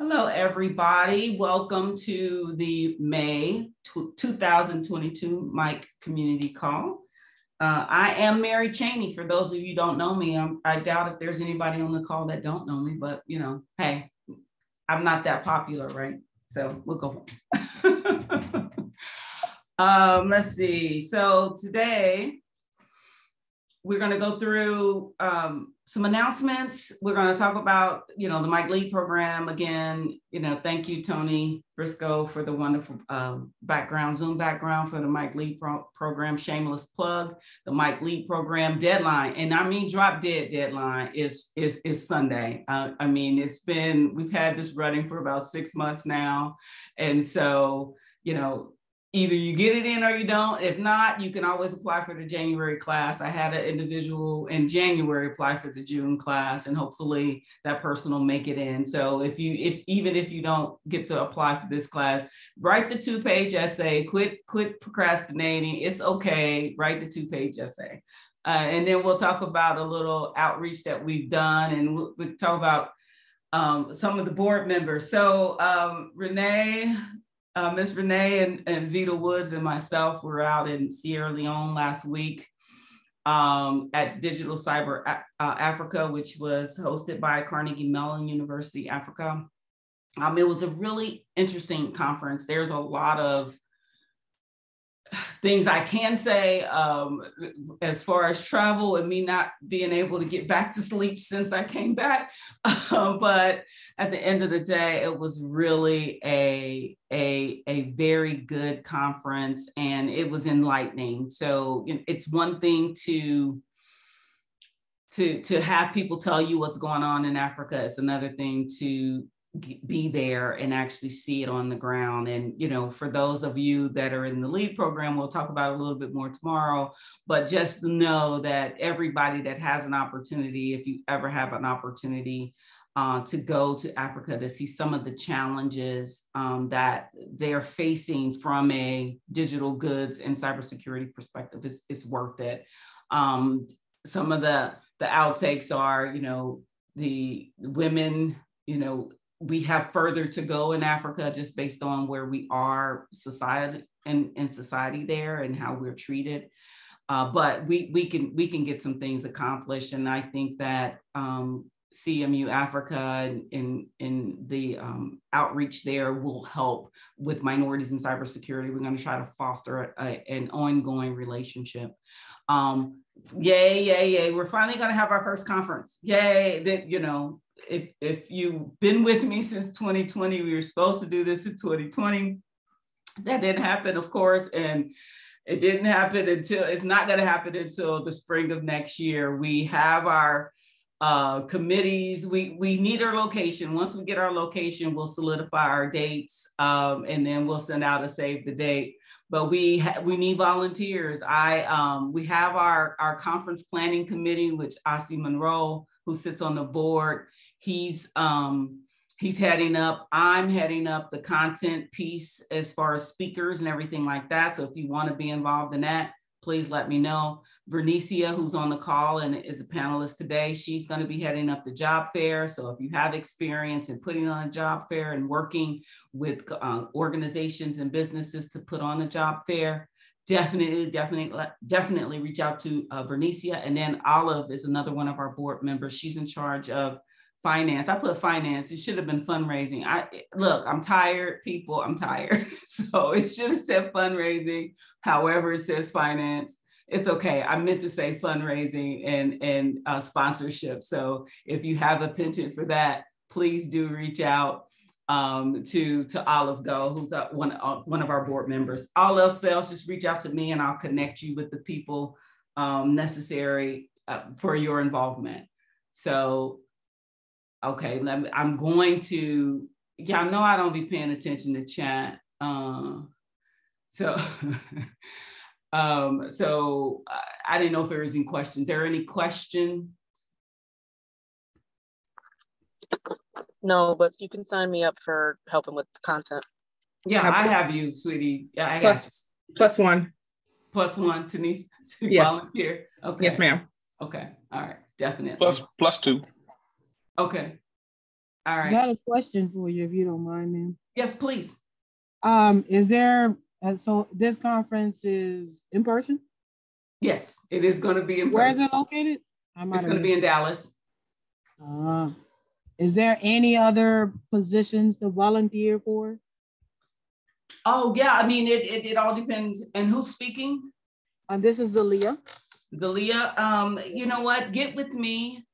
Hello, everybody. Welcome to the May 2022 Mike Community Call. I am Mary Chaney. For those of you who don't know me, I doubt if there's anybody on the call that don't know me, but hey, I'm not that popular, right? So we'll go home. Let's see. So today, we're going to go through some announcements. We're going to talk about, the Mike Lead program again. Thank you, Tony Briscoe, for the wonderful background, Zoom background for the Mike Lead program. Shameless plug. The Mike Lead program deadline, and I mean drop dead deadline is Sunday. We've had this running for about 6 months now, and so either you get it in or you don't. If not, you can always apply for the January class. I had an individual in January apply for the June class, and hopefully that person will make it in. So even if you don't get to apply for this class, write the 2-page essay, quit procrastinating. It's okay, write the 2-page essay. And then we'll talk about a little outreach that we've done, and we'll talk about some of the board members. So Miss Renee and Vita Woods and myself were out in Sierra Leone last week at Digital Cyber Africa, which was hosted by Carnegie Mellon University Africa. It was a really interesting conference. There's a lot of things I can say as far as travel and me not being able to get back to sleep since I came back. But at the end of the day, it was really a very good conference, and it was enlightening. So it's one thing to have people tell you what's going on in Africa. It's another thing to be there and actually see it on the ground. And, for those of you that are in the lead program, we'll talk about it a little bit more tomorrow, but just know that everybody that has an opportunity, if you ever have an opportunity to go to Africa to see some of the challenges that they're facing from a digital goods and cybersecurity perspective, it's worth it. Some of the outtakes are, the women, we have further to go in Africa just based on where we are society and society there and how we're treated. But we can get some things accomplished. And I think that CMU Africa and the outreach there will help with minorities in cybersecurity. We're going to try to foster an ongoing relationship. Yay. We're finally going to have our first conference. Yay. That, if you've been with me since 2020, we were supposed to do this in 2020. That didn't happen, of course. And it didn't happen it's not going to happen until the spring of next year. We have our committees. We need our location. Once we get our location, we'll solidify our dates, and then we'll send out a save the date. But we need volunteers. We have our conference planning committee, which Ossie Monroe, who sits on the board, he's heading up. I'm heading up the content piece as far as speakers and everything like that. So if you want to be involved in that, please let me know. Fernicias, who's on the call and is a panelist today, she's going to be heading up the job fair. So if you have experience in putting on a job fair and working with organizations and businesses to put on a job fair, definitely reach out to Fernicias. And then Olive is another one of our board members. She's in charge of finance. I put finance. It should have been fundraising. I'm tired, people. I'm tired. So it should have said fundraising. However, it says finance. It's okay. I meant to say fundraising and sponsorship. So if you have a penchant for that, please do reach out to Olive Go, who's one of our board members. All else fails, just reach out to me and I'll connect you with the people necessary for your involvement. So, okay, I'm going to, y'all know I don't be paying attention to chat. So I didn't know if there was any questions. Are there any questions? No, but you can sign me up for helping with the content. Yeah, I have you, sweetie. Yeah, plus one. Plus one, Tanisha. Yes. Volunteer. Okay. Yes, ma'am. Okay. All right. Definitely. Plus two. Okay. All I right. got a question for you, if you don't mind, ma'am. Yes, please. Is there, so this conference is in person? Yes, it is going to be in person. Where is it located? It's going to be in Dallas. Is there any other positions to volunteer for? Oh, yeah. I mean, it all depends. And who's speaking? This is Zalia. Zalia, you know what? Get with me.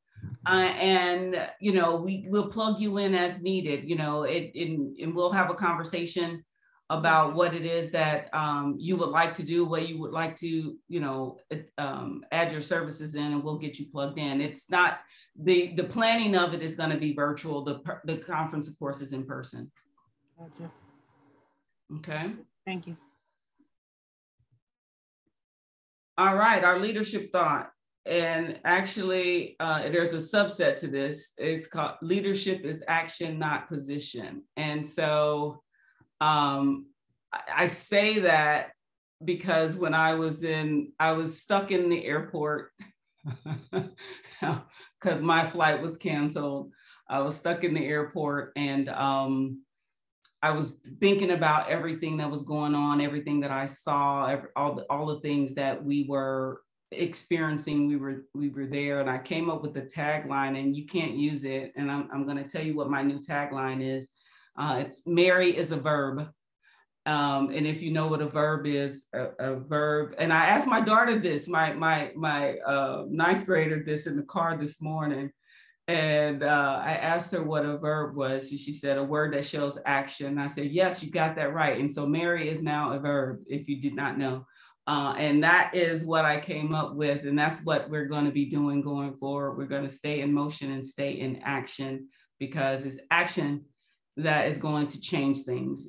And, you know, we'll plug you in as needed, you know, and we'll have a conversation about what it is that you would like to do, what you would like to, you know, add your services in, and we'll get you plugged in. It's not, the planning of it is going to be virtual. The conference, of course, is in person. Gotcha. Okay. Thank you. All right, our leadership thought. And actually, there's a subset to this. It's called leadership is action, not position. And so I say that because when I was stuck in the airport because my flight was canceled. I was stuck in the airport, and I was thinking about everything that was going on, everything that I saw, all the things that we were experiencing. We were there, and I came up with the tagline, and you can't use it. And I'm going to tell you what my new tagline is. It's Mary is a verb. And if you know what a verb is, a verb. And I asked my daughter this, my ninth grader this in the car this morning. And I asked her what a verb was. She said, a word that shows action. I said, yes, you got that right. And so Mary is now a verb, if you did not know. And that is what I came up with. And that's what we're going to be doing going forward. We're going to stay in motion and stay in action, because it's action that is going to change things.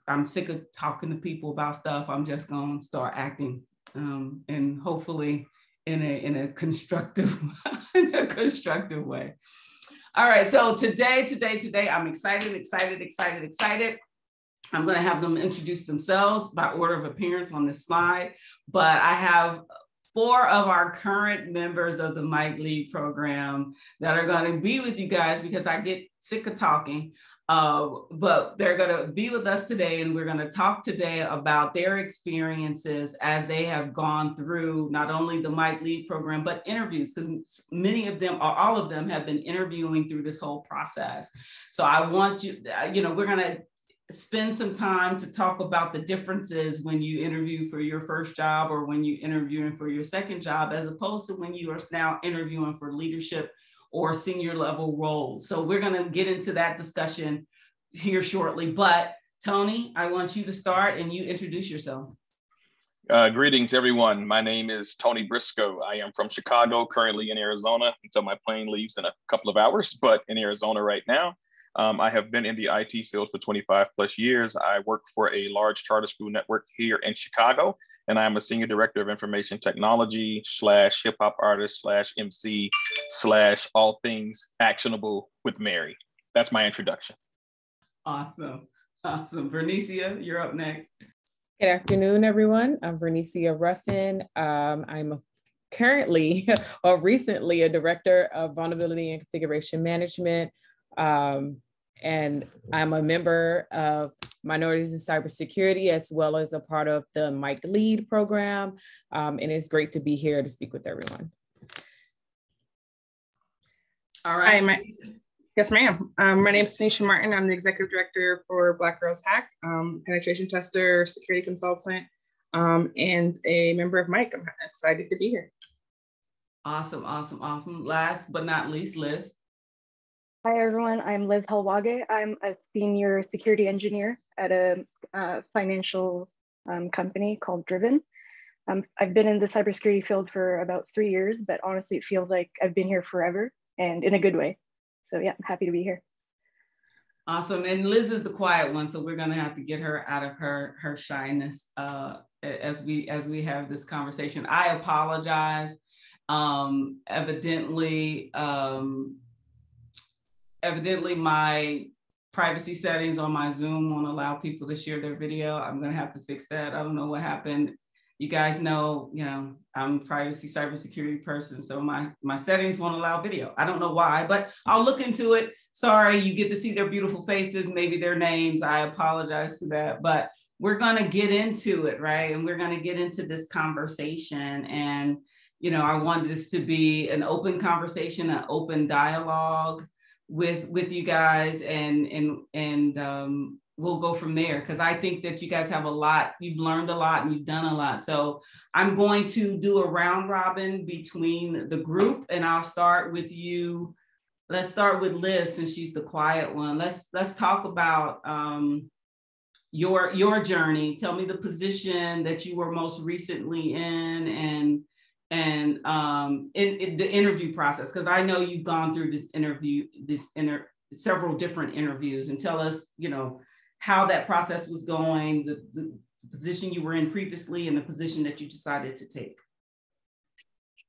I'm sick of talking to people about stuff. I'm just going to start acting, and hopefully in a constructive way. All right, so today, I'm excited. I'm going to have them introduce themselves by order of appearance on this slide, but I have 4 of our current members of the Mike Lead program that are going to be with you guys, because I get sick of talking. But they're going to be with us today, and we're going to talk today about their experiences as they have gone through not only the Mike Lead program, but interviews, because many of them, or all of them, have been interviewing through this whole process. So I want you, we're going to spend some time to talk about the differences when you interview for your first job, or when you interviewing for your second job, as opposed to when you are now interviewing for leadership or senior level roles. So we're going to get into that discussion here shortly. But Tony, I want you to start, and you introduce yourself. Greetings, everyone. My name is Tony Briscoe. I am from Chicago, currently in Arizona until my plane leaves in a couple of hours, but in Arizona right now. I have been in the IT field for 25 plus years. I work for a large charter school network here in Chicago, and I'm a senior director of information technology / hip hop artist / MC / all things actionable with Mary. That's my introduction. Awesome. Fernicias, you're up next. Good afternoon, everyone. I'm Fernicias Ruffin. I'm currently or recently a director of vulnerability and configuration management. And I'm a member of Minorities in Cybersecurity, as well as a part of the Mike Lead program. And it's great to be here to speak with everyone. All right. Hi, yes, ma'am. My name is Tanisha Martin. I'm the executive director for Black Girls Hack, penetration tester, security consultant, and a member of Mike. I'm excited to be here. Awesome. Last but not least, Liz. Hi, everyone. I'm Liz Jaluague. I'm a senior security engineer at a financial company called Driven. I've been in the cybersecurity field for about 3 years, but honestly, it feels like I've been here forever, and in a good way. So yeah, I'm happy to be here. Awesome. And Liz is the quiet one, so we're going to have to get her out of her shyness as we have this conversation. I apologize. Evidently, my privacy settings on my Zoom won't allow people to share their video. I'm going to have to fix that. I don't know what happened you guys know, I'm a privacy cybersecurity person, so my settings won't allow video. I don't know why, but I'll look into it. Sorry, you get to see their beautiful faces, maybe their names. I apologize for that, but we're gonna get into it, right? And we're gonna get into this conversation. And, I wanted this to be an open conversation, an open dialogue with you guys, and we'll go from there, because I think that you guys have a lot, you've learned a lot and you've done a lot. So I'm going to do a round robin between the group, and I'll start with you. Let's start with Liz, since she's the quiet one. Let's talk about your journey. Tell me the position that you were most recently in, and in the interview process, because I know you've gone through several different interviews, and tell us, how that process was going, the position you were in previously, and the position that you decided to take.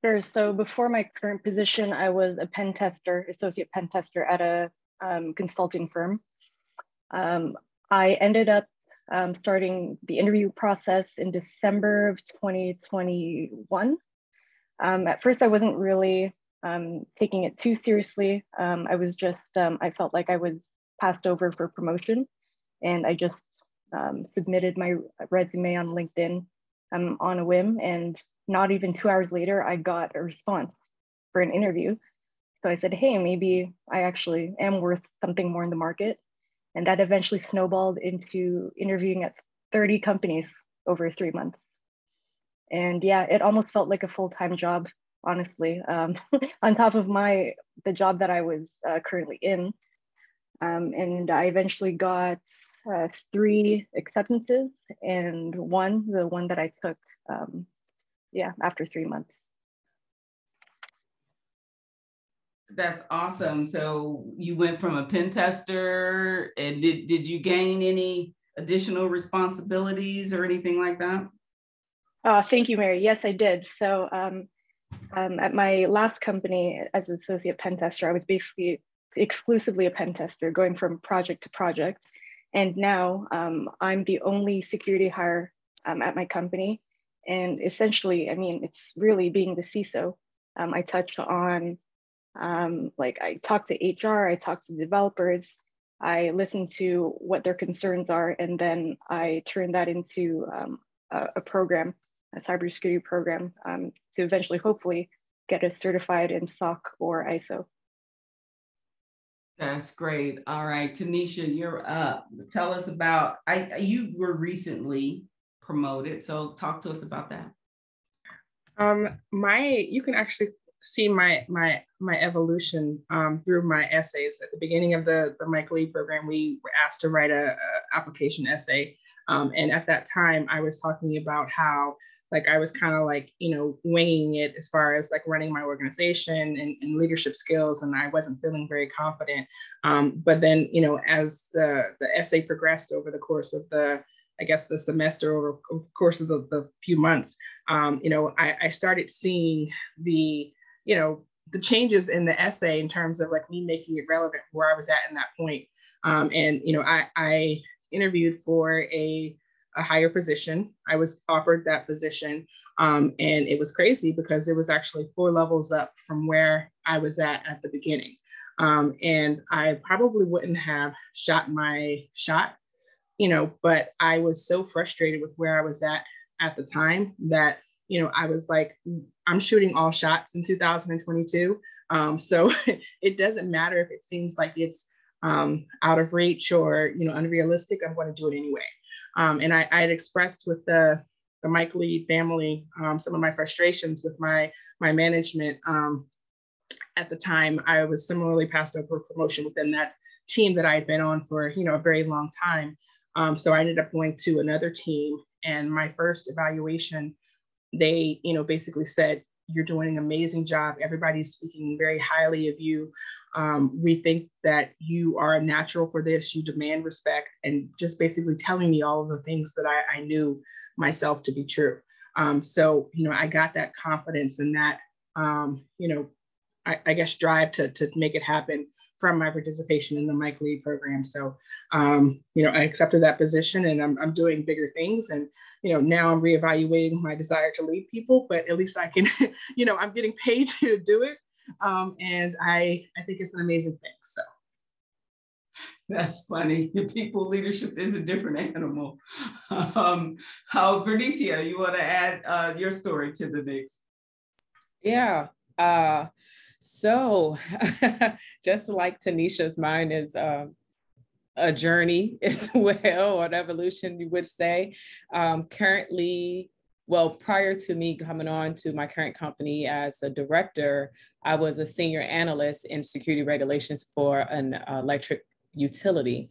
Sure. So before my current position, I was a pen tester, associate pen tester at a consulting firm. I ended up starting the interview process in December of 2021. At first, I wasn't really taking it too seriously. I was just, I felt like I was passed over for promotion, and I just submitted my resume on LinkedIn on a whim, and not even 2 hours later, I got a response for an interview. So I said, hey, maybe I actually am worth something more in the market. And that eventually snowballed into interviewing at 30 companies over 3 months. And yeah, it almost felt like a full-time job, honestly, on top of the job that I was currently in. And I eventually got 3 acceptances, and the one that I took, after 3 months. That's awesome. So you went from a pen tester, and did you gain any additional responsibilities or anything like that? Thank you, Mary. Yes, I did. So at my last company as an associate pen tester, I was basically exclusively a pen tester, going from project to project. And now I'm the only security hire at my company. And essentially, I mean, it's really being the CISO. I touch on, I talk to HR, I talk to developers, I listen to what their concerns are, and then I turn that into a program, a cybersecurity program, to eventually, hopefully, get us certified in SOC or ISO. That's great. All right, Tennisha, you're up. Tell us about, you were recently promoted, so talk to us about that. You can actually see my evolution through my essays. At the beginning of the Mike Lee program, we were asked to write a application essay, and at that time, I was talking about how I was kind of winging it as far as running my organization and leadership skills, and I wasn't feeling very confident. But then, as the essay progressed over the course of the semester, over the course of the few months, I started seeing the changes in the essay in terms of me making it relevant where I was at in that point. I interviewed for a higher position. I was offered that position. And it was crazy because it was actually 4 levels up from where I was at the beginning. And I probably wouldn't have shot my shot, but I was so frustrated with where I was at the time that, I was like, I'm shooting all shots in 2022. So it doesn't matter if it seems like it's out of reach or, unrealistic, I'm going to do it anyway. And I had expressed with the Mike Lee family some of my frustrations with my management. At the time, I was similarly passed over for promotion within that team that I had been on for a very long time. So I ended up going to another team, and my first evaluation, they basically said, you're doing an amazing job. Everybody's speaking very highly of you. We think that you are a natural for this. You demand respect, and just basically telling me all of the things that I knew myself to be true. So, I got that confidence and that, I guess, drive to make it happen from my participation in the Mike Lead program. So, you know, I accepted that position, and I'm doing bigger things. And, you know, now I'm reevaluating my desire to lead people, but at least I can, you know, I'm getting paid to do it. And I think it's an amazing thing. So. That's funny. The people leadership is a different animal. How, Fernicias, you want to add your story to the mix? Yeah. So just like Tanisha's, mine is a journey as well, or an evolution, you would say. Currently, well, prior to me coming on to my current company as a director, I was a senior analyst in security regulations for an electric utility.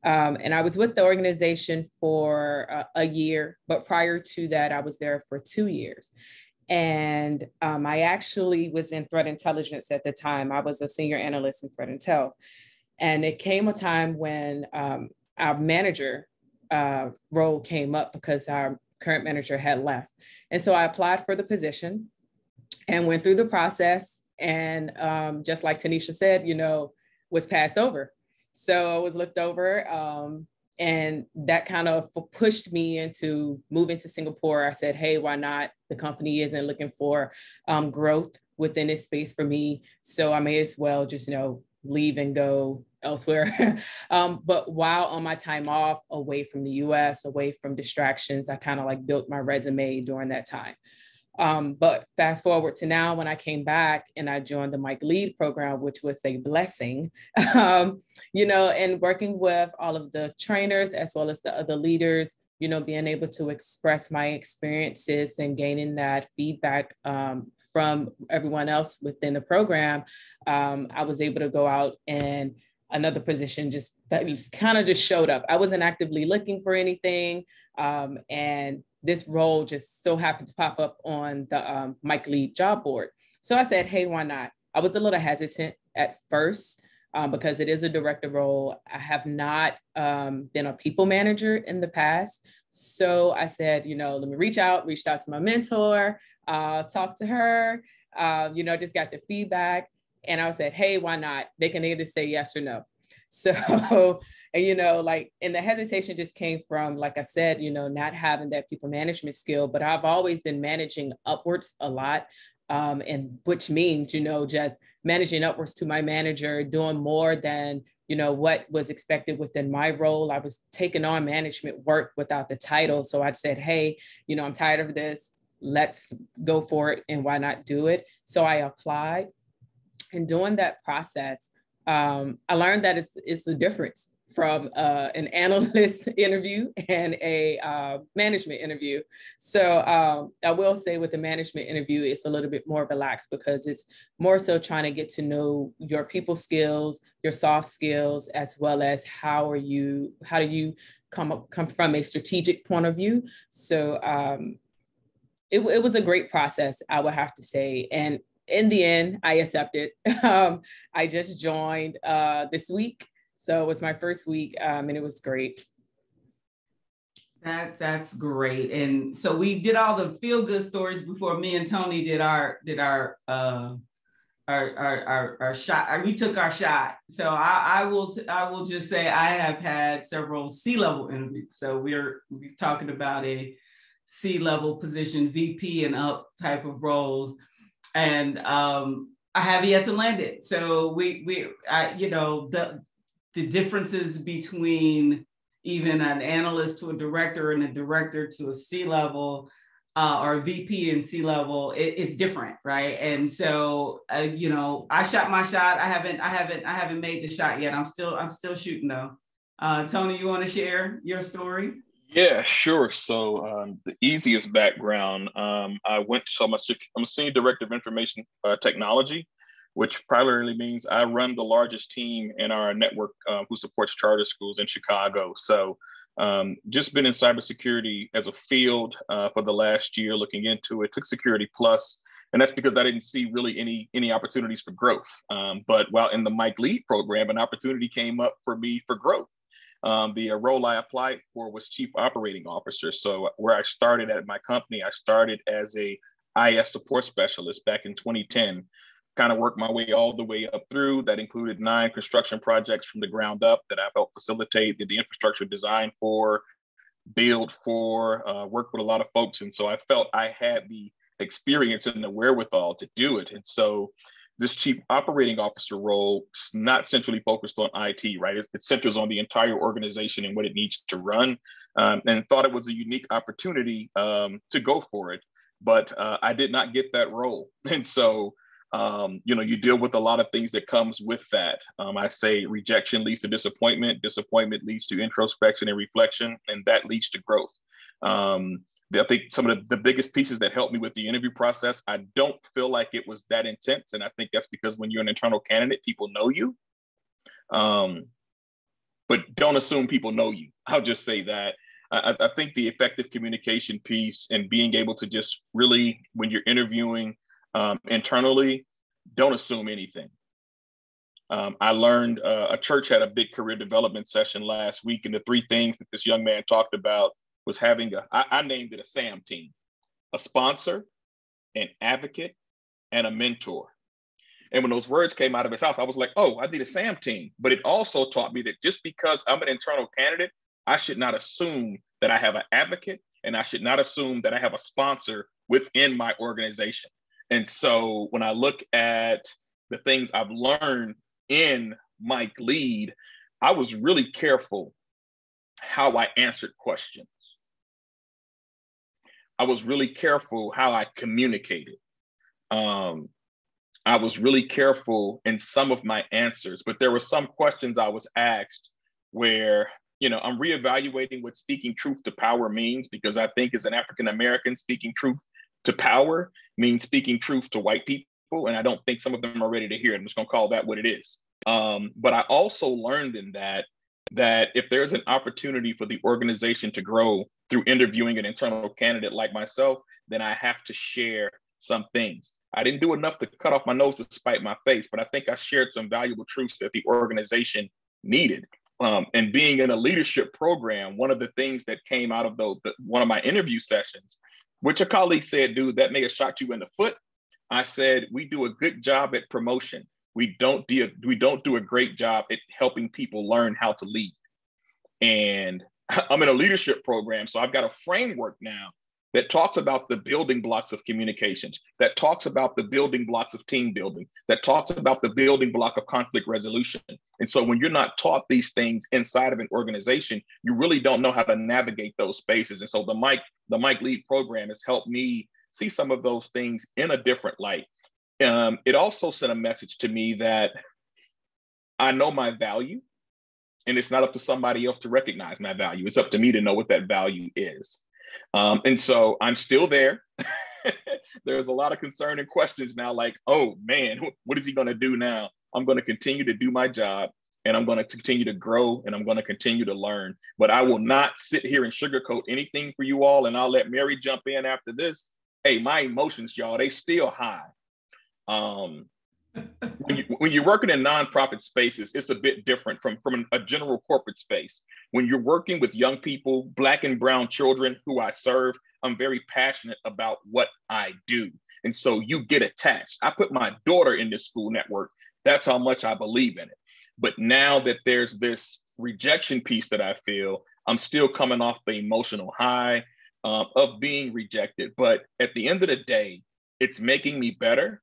And I was with the organization for a year, but prior to that, I was there for 2 years. And I actually was in threat intelligence at the time. I was a senior analyst in threat intel. And it came a time when our manager role came up because our current manager had left. And so I applied for the position and went through the process. And just like Tanisha said, you know, was passed over. So I was looked over. And that kind of pushed me into moving to Singapore. I said, hey, why not? The company isn't looking for growth within this space for me. So I may as well just, you know, leave and go elsewhere. But while on my time off, away from the US, away from distractions, I kind of like built my resume during that time. But fast forward to now, when I came back and I joined the Mike Lead program, which was a blessing, you know, and working with all of the trainers as well as the other leaders, you know, being able to express my experiences and gaining that feedback from everyone else within the program, I was able to go out, and another position just kind of just showed up. I wasn't actively looking for anything. And this role just so happened to pop up on the Mike Lead job board. So I said, hey, why not? I was a little hesitant at first because it is a director role. I have not been a people manager in the past. So I said, you know, let me reached out to my mentor, talked to her, you know, just got the feedback. And I said, hey, why not? They can either say yes or no. So, and, you know, like, and the hesitation just came from, like I said, you know, not having that people management skill, but I've always been managing upwards a lot. And which means, you know, just managing upwards to my manager, doing more than, you know, what was expected within my role. I was taking on management work without the title. So I said, hey, you know, I'm tired of this. Let's go for it. And why not do it? So I applied. And during that process, I learned that it's the difference from an analyst interview and a management interview. So I will say with the management interview, it's a little bit more relaxed because it's more so trying to get to know your people skills, your soft skills, as well as how do you come from a strategic point of view. So it was a great process, I would have to say. And in the end, I accepted. I just joined this week. So it was my first week and it was great. That's great. And so we did all the feel good stories before me and Tony did our shot. We took our shot. So I will just say I have had several C-level interviews. So we're talking about a C-level position, VP and up type of roles. And I have yet to land it. So you know, the differences between even an analyst to a director and a director to a C-level or VP and C-level, it's different, right? And so you know, I shot my shot. I haven't made the shot yet. I'm still shooting though. Tony, you want to share your story? Yeah, sure. So the easiest background, I'm a senior director of information technology, which primarily means I run the largest team in our network who supports charter schools in Chicago. So just been in cybersecurity as a field for the last year, looking into it, took Security Plus, and that's because I didn't see really any opportunities for growth. But while in the Mike Lead program, an opportunity came up for me for growth. The role I applied for was Chief Operating Officer. So where I started at my company, I started as a IS support specialist back in 2010. kind of worked my way all the way up through. That included 9 construction projects from the ground up that I've helped facilitate, did the infrastructure design for, build for, worked with a lot of folks. And so I felt I had the experience and the wherewithal to do it. And so this chief operating officer role is not centrally focused on IT, right? It centers on the entire organization and what it needs to run, and thought it was a unique opportunity to go for it. But I did not get that role. And so, you deal with a lot of things that comes with that. I say rejection leads to disappointment, disappointment leads to introspection and reflection, and that leads to growth. I think some of the biggest pieces that helped me with the interview process, I don't feel like it was that intense. And I think that's because when you're an internal candidate, people know you. But don't assume people know you. I'll just say that. I think the effective communication piece and being able to just really, when you're interviewing internally, don't assume anything. I learned a church had a big career development session last week, and the 3 things that this young man talked about was having I named it a SAM team: a sponsor, an advocate, and a mentor. And when those words came out of his house, I was like, oh, I need a SAM team. But it also taught me that just because I'm an internal candidate, I should not assume that I have an advocate, and I should not assume that I have a sponsor within my organization. And so when I look at the things I've learned in Mike Lead, I was really careful how I answered questions. I was really careful how I communicated. I was really careful in some of my answers, but there were some questions I was asked where, I'm reevaluating what speaking truth to power means, because I think as an African-American, speaking truth to power means speaking truth to white people. And I don't think some of them are ready to hear it. I'm just gonna call that what it is. But I also learned in that if there's an opportunity for the organization to grow through interviewing an internal candidate like myself, then I have to share some things. I didn't do enough to cut off my nose to spite my face, but I think I shared some valuable truths that the organization needed. And being in a leadership program, one of the things that came out of one of my interview sessions, which a colleague said, dude, that may have shot you in the foot. I said, we do a good job at promotion. We don't do a great job at helping people learn how to lead. And I'm in a leadership program, so I've got a framework now that talks about the building blocks of communications, that talks about the building blocks of team building, that talks about the building block of conflict resolution. And so when you're not taught these things inside of an organization, you really don't know how to navigate those spaces. And so the Mike Lead program has helped me see some of those things in a different light. It also sent a message to me that I know my value, and it's not up to somebody else to recognize my value. It's up to me to know what that value is. And so I'm still there. There's a lot of concern and questions now, like, oh man, what is he going to do now? I'm going to continue to do my job, and I'm going to continue to grow, and I'm going to continue to learn. But I will not sit here and sugarcoat anything for you all. And I'll let Mary jump in after this. Hey, my emotions, y'all, they still high. When you're working in nonprofit spaces, it's a bit different from a general corporate space. When you're working with young people, Black and brown children who I serve, I'm very passionate about what I do. And so you get attached. I put my daughter in this school network. That's how much I believe in it. But now that there's this rejection piece that I feel, I'm still coming off the emotional high of being rejected. But at the end of the day, it's making me better.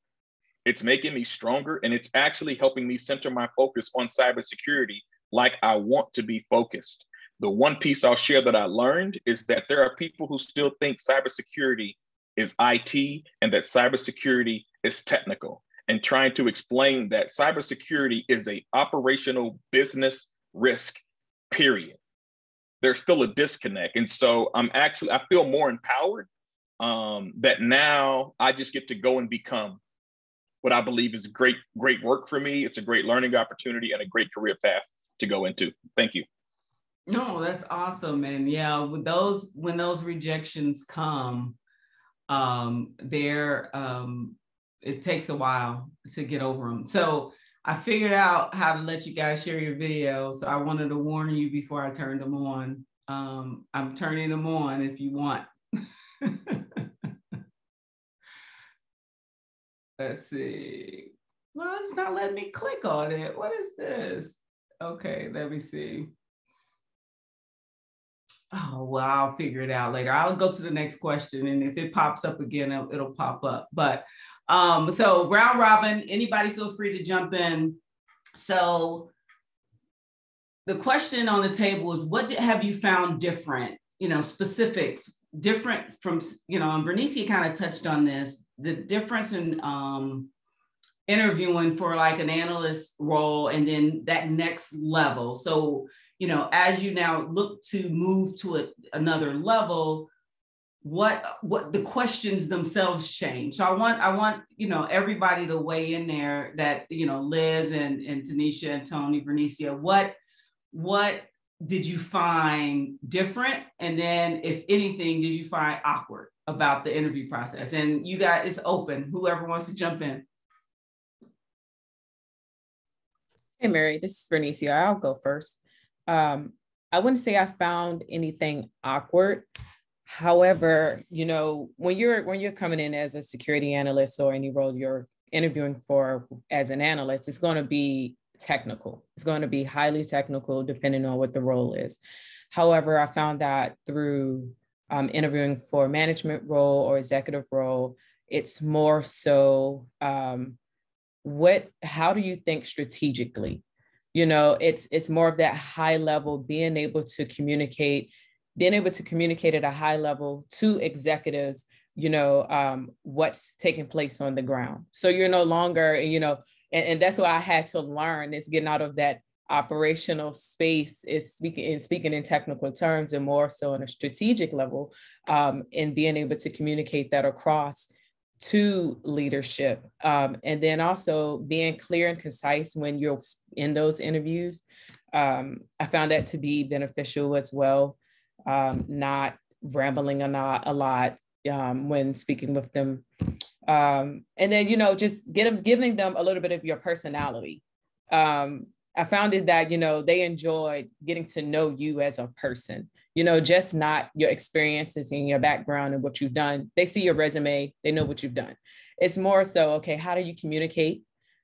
It's making me stronger, and it's actually helping me center my focus on cybersecurity like I want to be focused. The one piece I'll share that I learned is that there are people who still think cybersecurity is IT and that cybersecurity is technical, and trying to explain that cybersecurity is an operational business risk, period. There's still a disconnect. And so I feel more empowered that now I just get to go and become what I believe is great work for me. It's a great learning opportunity and a great career path to go into. Thank you. No, that's awesome. And yeah, when those rejections come, it takes a while to get over them. So I figured out how to let you guys share your videos. So I wanted to warn you before I turned them on. I'm turning them on if you want. Let's see. Well, it's not letting me click on it. What is this? Okay, let me see. Oh, well, I'll figure it out later. I'll go to the next question. And if it pops up again, it'll pop up. But so round robin, anybody feel free to jump in. So the question on the table is, what have you found different, specifics, different from, and Fernicias kind of touched on this, the difference in interviewing for like an analyst role and then that next level. So, as you now look to move to another level, what the questions themselves change. So I want everybody to weigh in there, that Liz and Tennisha and Tony, Fernicias, what did you find different, and then if anything did you find awkward about the interview process? And you guys, it's open, whoever wants to jump in. Hey Mary, this is Fernicias. I'll go first. I wouldn't say I found anything awkward. However, when you're coming in as a security analyst or any role you're interviewing for as an analyst, it's going to be technical. It's going to be highly technical depending on what the role is. However, I found that through interviewing for a management role or executive role, it's more so how do you think strategically? It's more of that high level, being able to communicate at a high level to executives, what's taking place on the ground. So you're no longer, and that's what I had to learn, is getting out of that operational space, is speaking in technical terms, and more so on a strategic level, and being able to communicate that across to leadership. And then also being clear and concise when you're in those interviews. I found that to be beneficial as well. Not rambling a lot when speaking with them. And then, just giving them a little bit of your personality. I found it that, they enjoyed getting to know you as a person, just not your experiences and your background and what you've done. They see your resume, they know what you've done. It's more so, okay, how do you communicate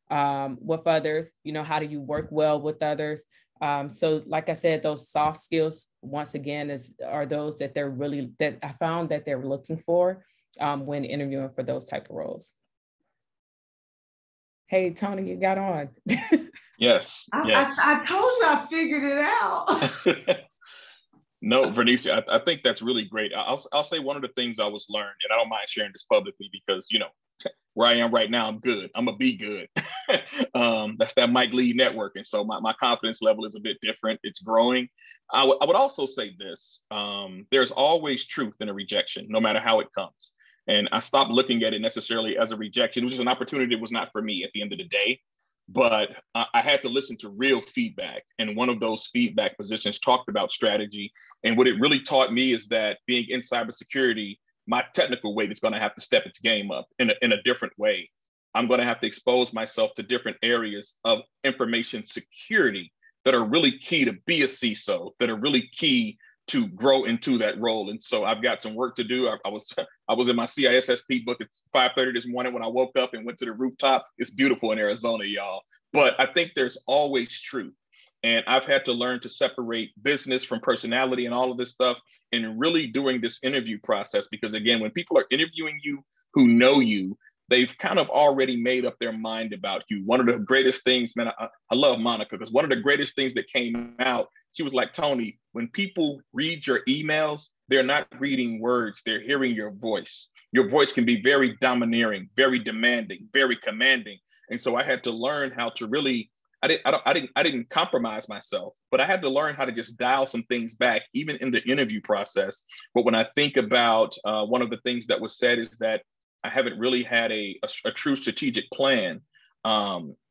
with others? How do you work well with others? So like I said, those soft skills, once again, are those that that I found that they're looking for when interviewing for those type of roles. Hey, Tony, you got on. Yes. I told you I figured it out. No, Fernicias, I think that's really great. I'll say one of the things I was learned, and I don't mind sharing this publicly because, where I am right now, I'm good. I'm gonna be good. That's that Mike Lee networking. So my confidence level is a bit different. It's growing. I would also say this, there's always truth in a rejection, no matter how it comes. And I stopped looking at it necessarily as a rejection, which is an opportunity that was not for me at the end of the day. But I had to listen to real feedback. And one of those feedback positions talked about strategy. And what it really taught me is that being in cybersecurity, my technical weight is going to have to step its game up in a different way. I'm going to have to expose myself to different areas of information security that are really key to be a CISO, that are really key to grow into that role. And so I've got some work to do. I was in my CISSP book at 5:30 this morning when I woke up and went to the rooftop. It's beautiful in Arizona, y'all. But I think there's always truth. And I've had to learn to separate business from personality and all of this stuff, and really doing this interview process, because again, when people are interviewing you who know you, they've kind of already made up their mind about you. One of the greatest things, man, I love Monica, because one of the greatest things that came out, she was like, Tony, when people read your emails, they're not reading words, they're hearing your voice. Your voice can be very domineering, very demanding, very commanding. And so I had to learn how to really, I didn't compromise myself, but I had to learn how to just dial some things back, even in the interview process. But when I think about one of the things that was said is that I haven't really had a true strategic plan.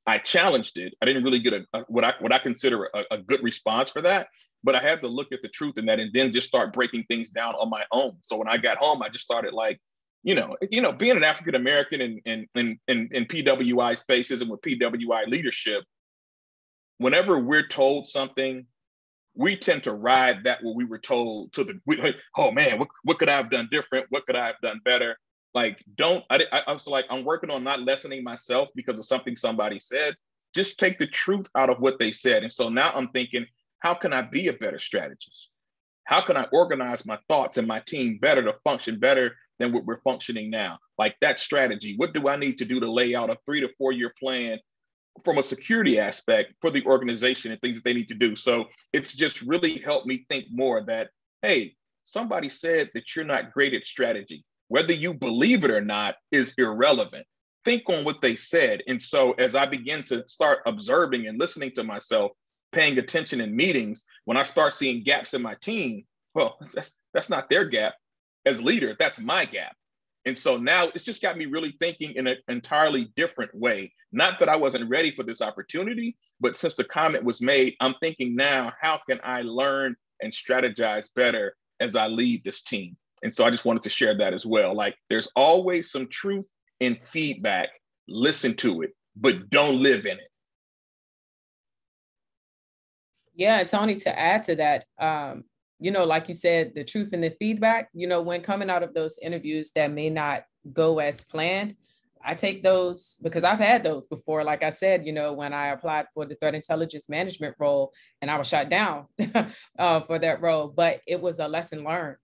I challenged it. I didn't really get what I consider a good response for that, but I had to look at the truth in that and then just start breaking things down on my own. So when I got home, I just started like, being an African-American in PWI spaces and with PWI leadership, whenever we're told something, we tend to ride that what we were told oh man, what could I have done different? What could I have done better? Like, I was like, I'm working on not lessening myself because of something somebody said. Just take the truth out of what they said. And so now I'm thinking, how can I be a better strategist? How can I organize my thoughts and my team better to function better than what we're functioning now? Like that strategy, what do I need to do to lay out a 3 to 4 year plan from a security aspect for the organization and things that they need to do? So it's just really helped me think more that, hey, somebody said that you're not great at strategy. Whether you believe it or not is irrelevant. Think on what they said. And so as I begin to start observing and listening to myself, paying attention in meetings, when I start seeing gaps in my team, well, that's not their gap. As leader, that's my gap. And so now it's just got me really thinking in an entirely different way. Not that I wasn't ready for this opportunity, but since the comment was made, I'm thinking now, how can I learn and strategize better as I lead this team? And so I just wanted to share that as well. Like, there's always some truth in feedback. Listen to it, but don't live in it. Yeah, Tony, to add to that, like you said, the truth in the feedback, when coming out of those interviews that may not go as planned, I take those because I've had those before. Like I said, when I applied for the threat intelligence management role and I was shot down for that role, but it was a lesson learned.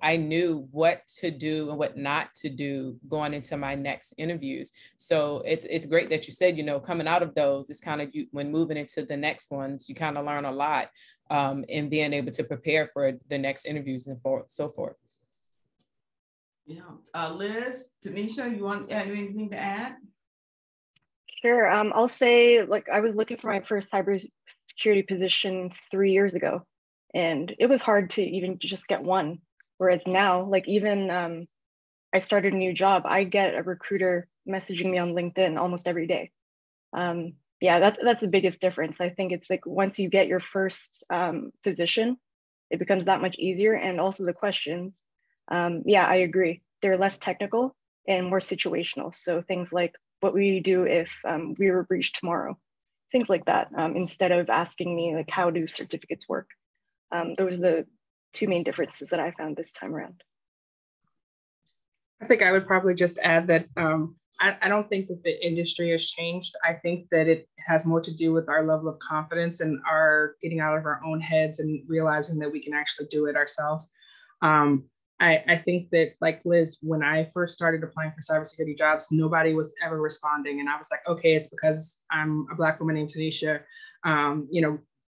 I knew what to do and what not to do going into my next interviews. So it's great that you said, coming out of those, it's kind of when moving into the next ones, you kind of learn a lot in being able to prepare for the next interviews and so forth. Yeah. Liz, Tennisha, you want anything to add? Sure. I'll say, I was looking for my first cybersecurity position 3 years ago, and it was hard to even just get one. Whereas now, even I started a new job, I get a recruiter messaging me on LinkedIn almost every day. That's the biggest difference. I think it's once you get your first position, it becomes that much easier. And also the questions, I agree. They're less technical and more situational. So things like, what would you do if we were breached tomorrow? Things like that, instead of asking me, how do certificates work? Those are the two main differences that I found this time around. I think I would probably just add that I don't think that the industry has changed. I think that it has more to do with our level of confidence and our getting out of our own heads and realizing that we can actually do it ourselves. I think that, like Liz, when I first started applying for cybersecurity jobs, nobody was ever responding. And I was like, okay, it's because I'm a Black woman named Tanisha,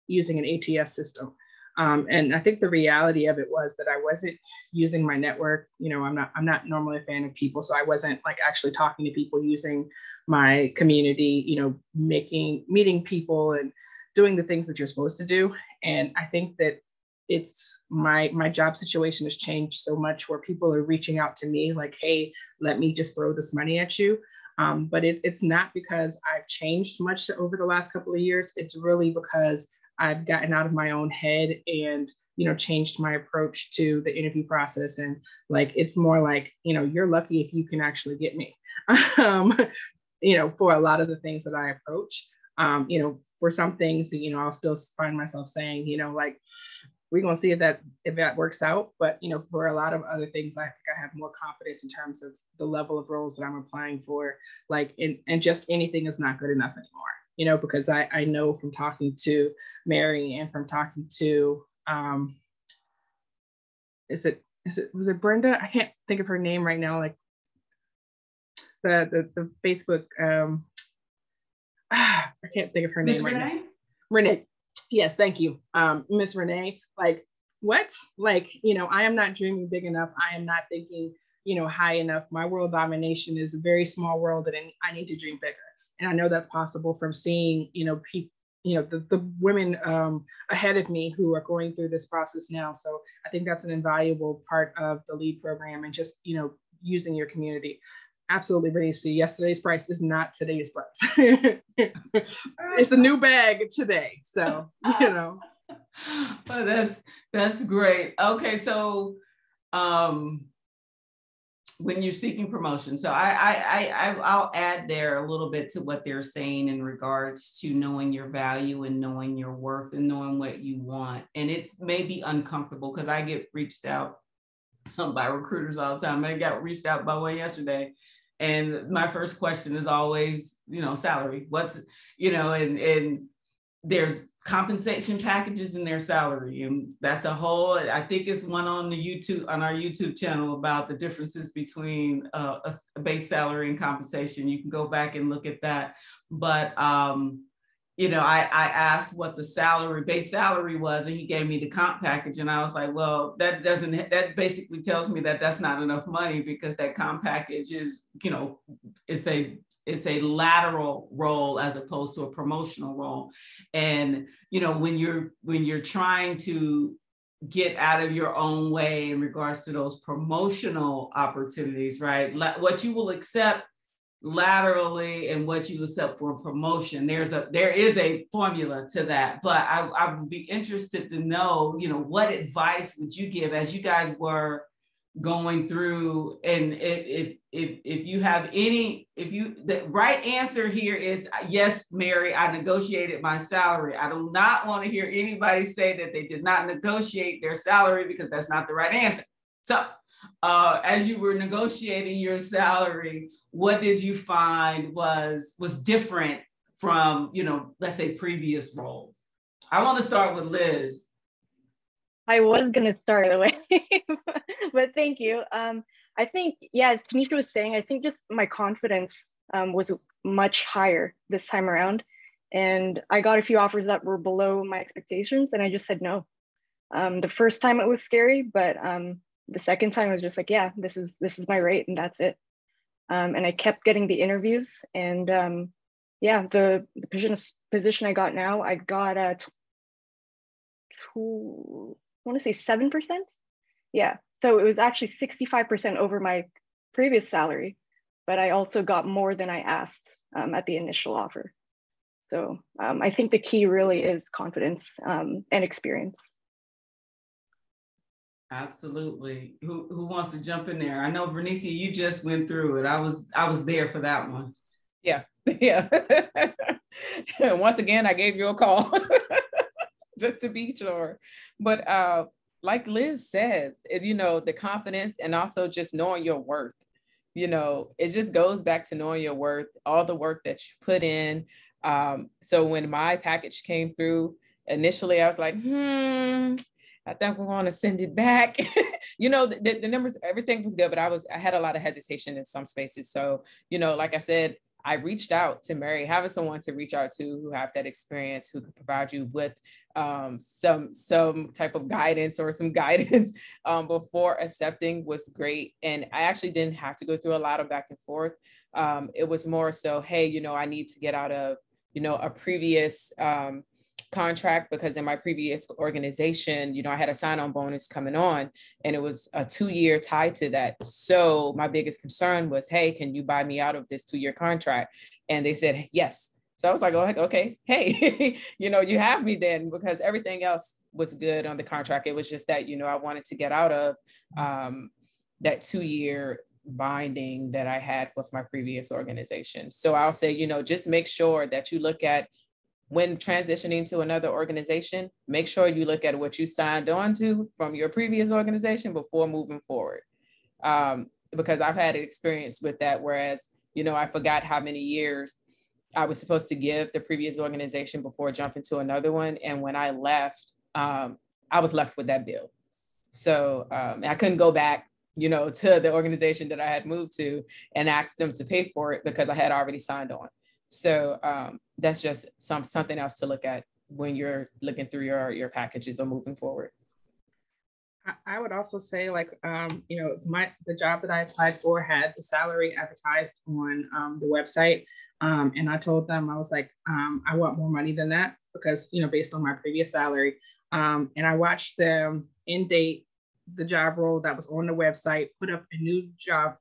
using an ATS system. And I think the reality of it was that I wasn't using my network. I'm not normally a fan of people, so I wasn't actually talking to people, using my community, meeting people and doing the things that you're supposed to do. And I think that it's my job situation has changed so much where people are reaching out to me like, hey, let me just throw this money at you. But it's not because I've changed much over the last couple of years. It's really because I've gotten out of my own head and, changed my approach to the interview process. And it's more like, you're lucky if you can actually get me, for a lot of the things that I approach. For some things, I'll still find myself saying, we're going to see if that works out. But, for a lot of other things, I think I have more confidence in terms of the level of roles that I'm applying for, and just anything is not good enough anymore, because I know from talking to Mary and from talking to, was it Brenda? I can't think of her name right now. The Facebook, I can't think of her name right now. Renee. Yes, thank you. Miss Renee, what? I am not dreaming big enough. I am not thinking, high enough. My world domination is a very small world and I need to dream bigger. And I know that's possible from seeing, people, the women ahead of me who are going through this process now. So I think that's an invaluable part of the LEAD program and just, using your community. Absolutely, Bernice. Yesterday's price is not today's price. It's a new bag today. So, Well, that's great. Okay, so when you're seeking promotion, so I'll add there a little bit to what they're saying in regards to knowing your value and knowing your worth and knowing what you want. And it's maybe uncomfortable because I get reached out by recruiters all the time. I got reached out by one yesterday. And my first question is always, salary. What's, and there's compensation packages in their salary. And that's a whole, I think it's one on our YouTube channel about the differences between a base salary and compensation. You can go back and look at that. But, I asked what the base salary was, and he gave me the comp package. And I was like, well, that basically tells me that that's not enough money, because that comp package is, it's a lateral role as opposed to a promotional role. And, when you're trying to get out of your own way in regards to those promotional opportunities, right? What you will accept laterally and what you accept for a promotion, there is a formula to that. But I would be interested to know, what advice would you give as you guys were going through, and if you have the right answer here is yes, Mary, I negotiated my salary. I do not want to hear anybody say that they did not negotiate their salary, because that's not the right answer. So as you were negotiating your salary, what did you find was different from, let's say previous roles? I want to start with Liz. I was going to start the way, but thank you. I think, as Tanisha was saying, I think just my confidence was much higher this time around. And I got a few offers that were below my expectations, and I just said no. The first time it was scary, but the second time I was just like, yeah, this is my rate, and that's it. And I kept getting the interviews, and the position I got now, I got I want to say 7%. Yeah, so it was actually 65% over my previous salary, but I also got more than I asked at the initial offer. So I think the key really is confidence and experience. Absolutely. Who wants to jump in there? I know, Fernicias, you just went through it. I was there for that one. Yeah. Once again, I gave you a call just to be sure. But like Liz said, the confidence and also just knowing your worth. It just goes back to knowing your worth, all the work that you put in. So when my package came through, initially I was like, I think we want to send it back. The numbers, everything was good, but I had a lot of hesitation in some spaces. So, like I said, I reached out to Mary, having someone to reach out to who have that experience, who could provide you with some type of guidance or some guidance before accepting was great. And I actually didn't have to go through a lot of back and forth. It was more so, hey, I need to get out of, a previous contract, because in my previous organization, I had a sign-on bonus coming on, and it was a 2-year tie to that. So my biggest concern was, hey, can you buy me out of this 2-year contract? And they said yes. So I was like, oh, okay, hey, you have me then, because everything else was good on the contract. It was just that, I wanted to get out of that 2-year binding that I had with my previous organization. So I'll say, just make sure that you look at, when transitioning to another organization, make sure you look at what you signed on to from your previous organization before moving forward. Because I've had an experience with that, whereas, I forgot how many years I was supposed to give the previous organization before jumping to another one. And when I left, I was left with that bill. So I couldn't go back, to the organization that I had moved to and ask them to pay for it, because I had already signed on. So that's just something else to look at when you're looking through your packages or moving forward. I would also say, the job that I applied for had the salary advertised on the website. And I told them, I was like, I want more money than that, because, based on my previous salary. And I watched them date the job role that was on the website, put up a new job,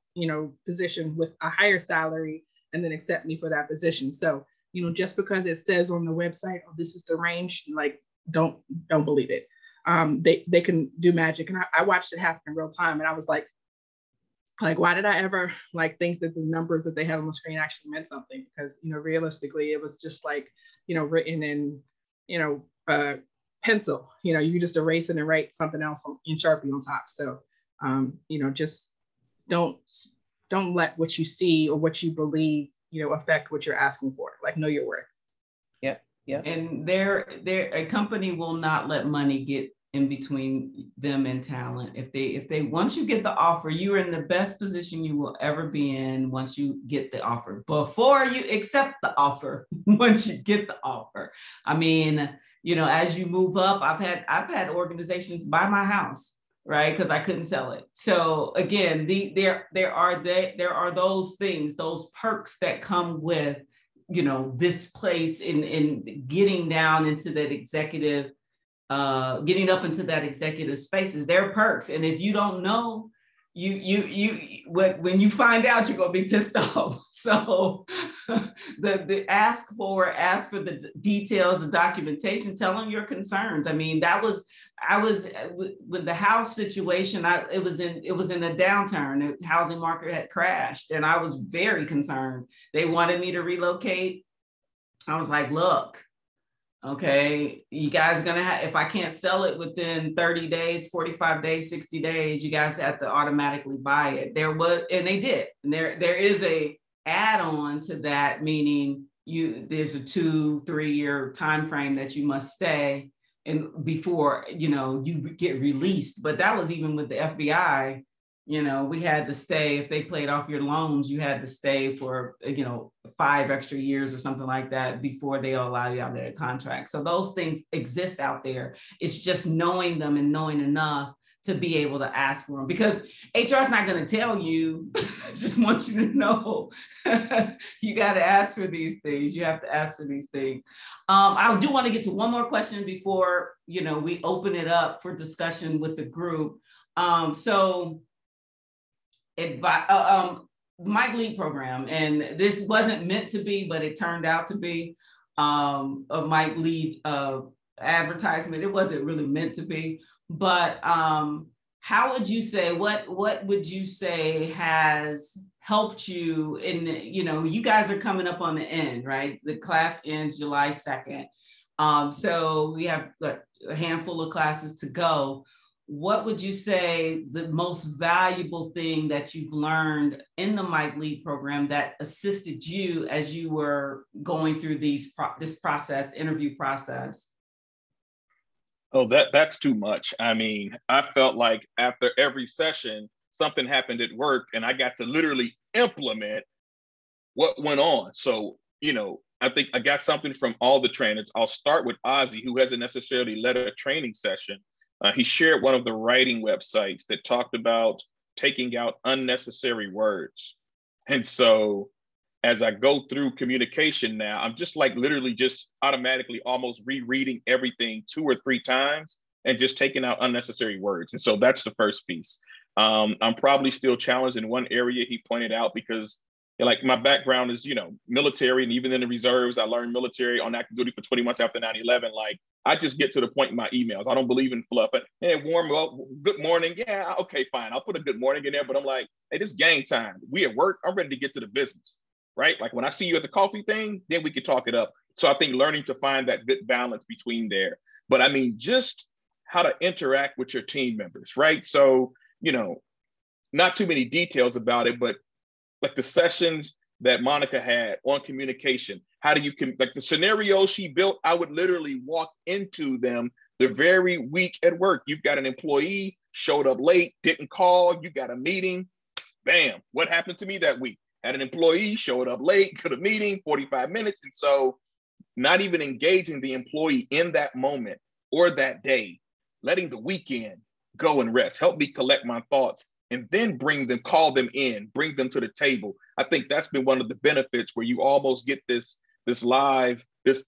position with a higher salary, and then accept me for that position. So, just because it says on the website, oh, this is the range, don't believe it. They can do magic. And I watched it happen in real time. And I was like, why did I ever think that the numbers that they had on the screen actually meant something? Because, realistically, it was just written in, pencil, you just erase it and write something else in Sharpie on top. So Just don't let what you see or what you believe, affect what you're asking for. Like, know your worth. Yep. Yep. And a company will not let money get in between them and talent. If they once you get the offer, you are in the best position you will ever be in once you get the offer. Before you accept the offer, once you get the offer. I mean, as you move up, I've had organizations buy my house, right? Because I couldn't sell it. So again, there are those things, those perks that come with, this place in getting down into that executive, getting up into that executive spaces. There are perks. And if you don't know, when you find out, you're going to be pissed off. So the ask for the details, the documentation, tell them your concerns. I mean, I was with the house situation. It was in a downturn. The housing market had crashed, and I was very concerned. They wanted me to relocate. I was like, look, okay, you guys are gonna have, if I can't sell it within 30 days, 45 days, 60 days, you guys have to automatically buy it. And they did. And there is a add-on to that, meaning there's a 2-3 year time frame that you must stay and before you get released. But that was even with the FBI. We had to stay. If they played off your loans, you had to stay for 5 extra years or something like that before they'll allow you out of their contract. So those things exist out there. It's just knowing them and knowing enough to be able to ask for them, because HR is not going to tell you. I just want you to know you got to ask for these things. You have to ask for these things. I do want to get to one more question before we open it up for discussion with the group. Mike Lead program, and this wasn't meant to be, but it turned out to be a Mike Lead advertisement. It wasn't really meant to be, but how would you say, what would you say has helped you in, you guys are coming up on the end, right? The class ends July 2nd. So we have a handful of classes to go. What would you say the most valuable thing that you've learned in the Mike Lead program that assisted you as you were going through this interview process? Oh, that's too much. I mean, I felt like after every session, something happened at work and I got to literally implement what went on. So, I think I got something from all the trainers. I'll start with Ozzy, who hasn't necessarily led a training session. He shared one of the writing websites that talked about taking out unnecessary words. And so as I go through communication now, I'm just like literally just automatically almost rereading everything 2 or 3 times and just taking out unnecessary words. And so that's the first piece. I'm probably still challenged in one area he pointed out, because like my background is, military, and even in the reserves, I learned military on active duty for 20 months after 9/11. Like, I just get to the point in my emails. I don't believe in fluff. Hey, warm up, good morning. Yeah, okay, fine. I'll put a good morning in there, but I'm like, hey, this is game time. We at work, I'm ready to get to the business, right? Like when I see you at the coffee thing, then we can talk it up. So I think learning to find that good balance between there. But I mean, just how to interact with your team members, right? So, not too many details about it, but like the sessions that Monica had on communication, how do you, like the scenarios she built, I would literally walk into them the very week at work. You've got an employee, showed up late, didn't call, you got a meeting, bam, what happened to me that week? Had an employee, showed up late, got a meeting, 45 minutes. And so not even engaging the employee in that moment or that day, letting the weekend go and rest, help me collect my thoughts, and then call them in, bring them to the table. I think that's been one of the benefits where you almost get this live, this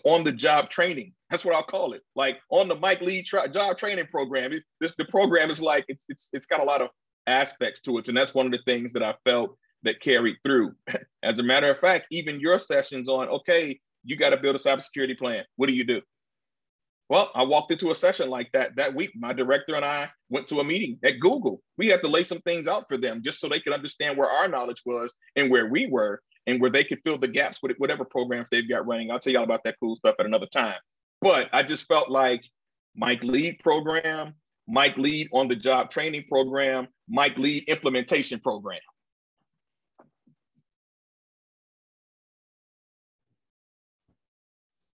on the job training. That's what I'll call it. Like on the Mike Lead job training program. The program is like, it's got a lot of aspects to it. And that's one of the things that I felt that carried through. As a matter of fact, even your sessions on, okay, you got to build a cybersecurity plan. What do you do? Well, I walked into a session like that week. My director and I went to a meeting at Google. We had to lay some things out for them just so they could understand where our knowledge was and where we were and where they could fill the gaps with whatever programs they've got running. I'll tell y'all about that cool stuff at another time. But I just felt like Mike Lead program, Mike Lead on the job training program, Mike Lead implementation program.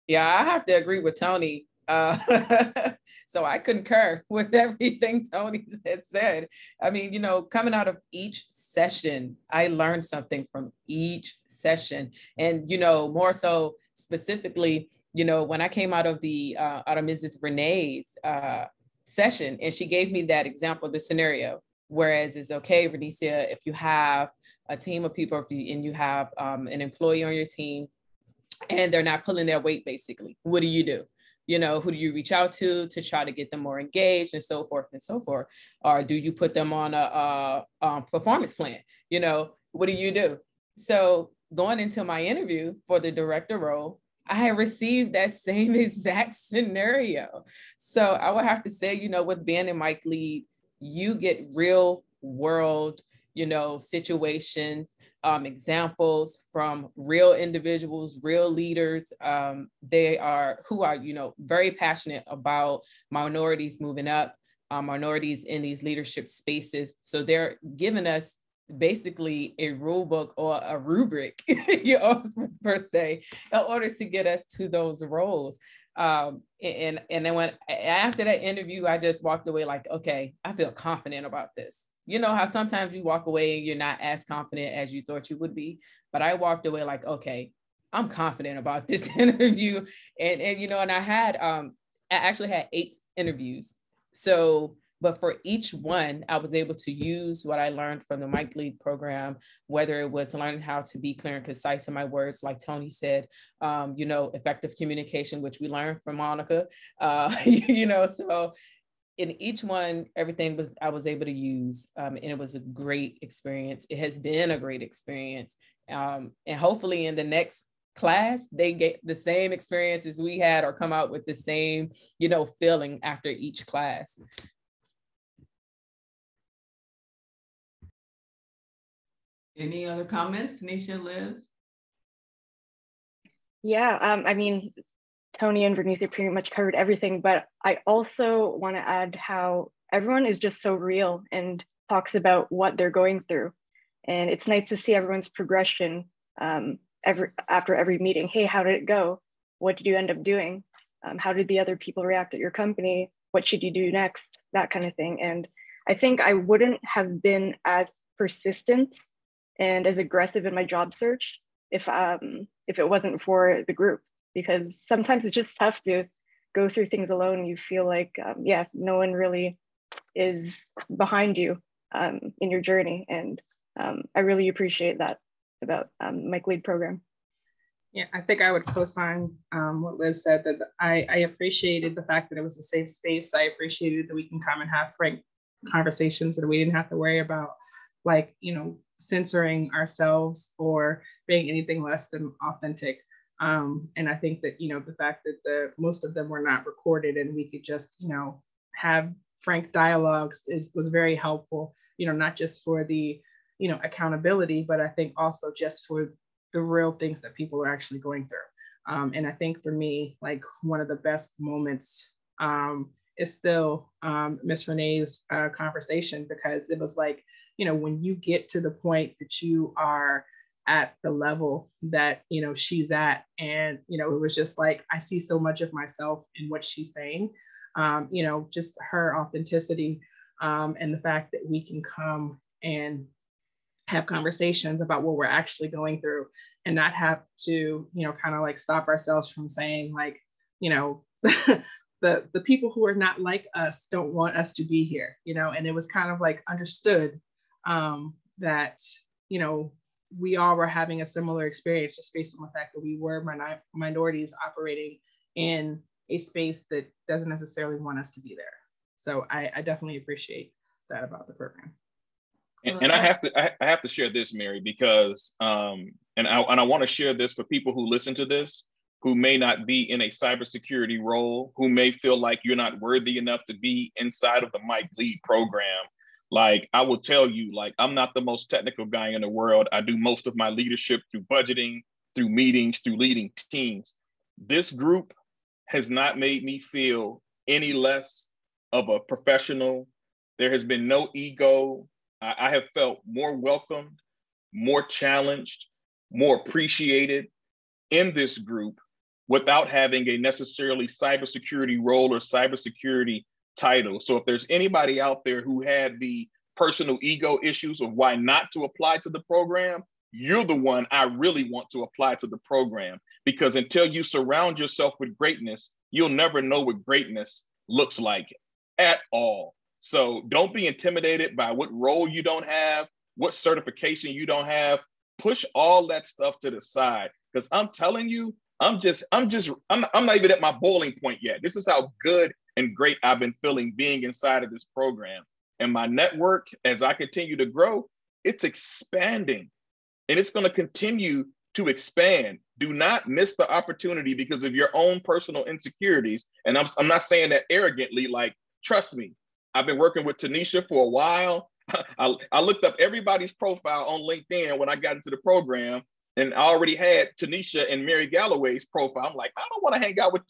Yeah, I have to agree with Tony. So I concur with everything Tony had said. I mean, you know, coming out of each session, I learned something from each session. And, you know, more so specifically, you know, when I came out of Mrs. Renee's session, and she gave me that example, the scenario, whereas it's okay, Fernicias, if you have a team of people and you have an employee on your team and they're not pulling their weight, basically, what do you do? You know, who do you reach out to try to get them more engaged and so forth and so forth? Or do you put them on a performance plan? You know, what do you do? So going into my interview for the director role, I had received that same exact scenario. So I would have to say, you know, with being in Mike Lead, you get real world, you know, situations, examples from real individuals, real leaders. Who are, you know, very passionate about minorities moving up, minorities in these leadership spaces. So they're giving us basically a rule book or a rubric, you know, per se, in order to get us to those roles. And then after that interview, I just walked away like, okay, I feel confident about this. You know how sometimes you walk away and you're not as confident as you thought you would be, but I walked away like, okay, I'm confident about this interview. And you know, and I actually had 8 interviews. So, but for each one, I was able to use what I learned from the Mike Lead program, whether it was learning how to be clear and concise in my words, like Tony said, you know, effective communication, which we learned from Monica, you know, so in each one, everything I was able to use, and it was a great experience. It has been a great experience. And hopefully in the next class, they get the same experience as we had or come out with the same, you know, feeling after each class. Any other comments, Tennisha, Liz? Yeah, I mean, Tony and Fernicias pretty much covered everything, but I also want to add how everyone is just so real and talks about what they're going through. And it's nice to see everyone's progression after every meeting. Hey, how did it go? What did you end up doing? How did the other people react at your company? What should you do next? That kind of thing. And I think I wouldn't have been as persistent and as aggressive in my job search if it wasn't for the group, because sometimes it's just tough to go through things alone. You feel like, yeah, no one really is behind you in your journey. And I really appreciate that about Mike Lead program. Yeah, I think I would co-sign what Liz said, that I appreciated the fact that it was a safe space. I appreciated that we can come and have frank conversations and we didn't have to worry about, like, you know, censoring ourselves or being anything less than authentic. And I think that, you know, the fact that most of them were not recorded and we could just, you know, have frank dialogues was very helpful, you know, not just for the, you know, accountability, but I think also just for the real things that people are actually going through. And I think for me, like, one of the best moments is still Miss Renee's conversation, because it was like, you know, when you get to the point that you are at the level that, you know, she's at, and, you know, it was just like, I see so much of myself in what she's saying, you know, just her authenticity, and the fact that we can come and have conversations about what we're actually going through and not have to, you know, kind of like stop ourselves from saying, like, you know, the people who are not like us don't want us to be here, you know. And it was kind of like understood that, you know, we all were having a similar experience just based on the fact that we were minorities operating in a space that doesn't necessarily want us to be there. So I definitely appreciate that about the program. And I have to share this, Mary, because and I want to share this for people who listen to this, who may not be in a cybersecurity role, who may feel like you're not worthy enough to be inside of the Mike Lead program. Like, I will tell you, like, I'm not the most technical guy in the world. I do most of my leadership through budgeting, through meetings, through leading teams. This group has not made me feel any less of a professional. There has been no ego. I have felt more welcomed, more challenged, more appreciated in this group without having a necessarily cybersecurity role or cybersecurity title. So if there's anybody out there who had the personal ego issues of why not to apply to the program, you're the one I really want to apply to the program, because until you surround yourself with greatness, you'll never know what greatness looks like at all. So don't be intimidated by what role you don't have, what certification you don't have. Push all that stuff to the side, because I'm telling you, I'm not even at my boiling point yet. This is how good and great I've been feeling being inside of this program. And my network, as I continue to grow, it's expanding, and it's going to continue to expand. Do not miss the opportunity because of your own personal insecurities. And I'm not saying that arrogantly, like, trust me, I've been working with Tennisha for a while. I looked up everybody's profile on LinkedIn when I got into the program, and I already had Tennisha and Mary Galloway's profile. I'm like, I don't want to hang out with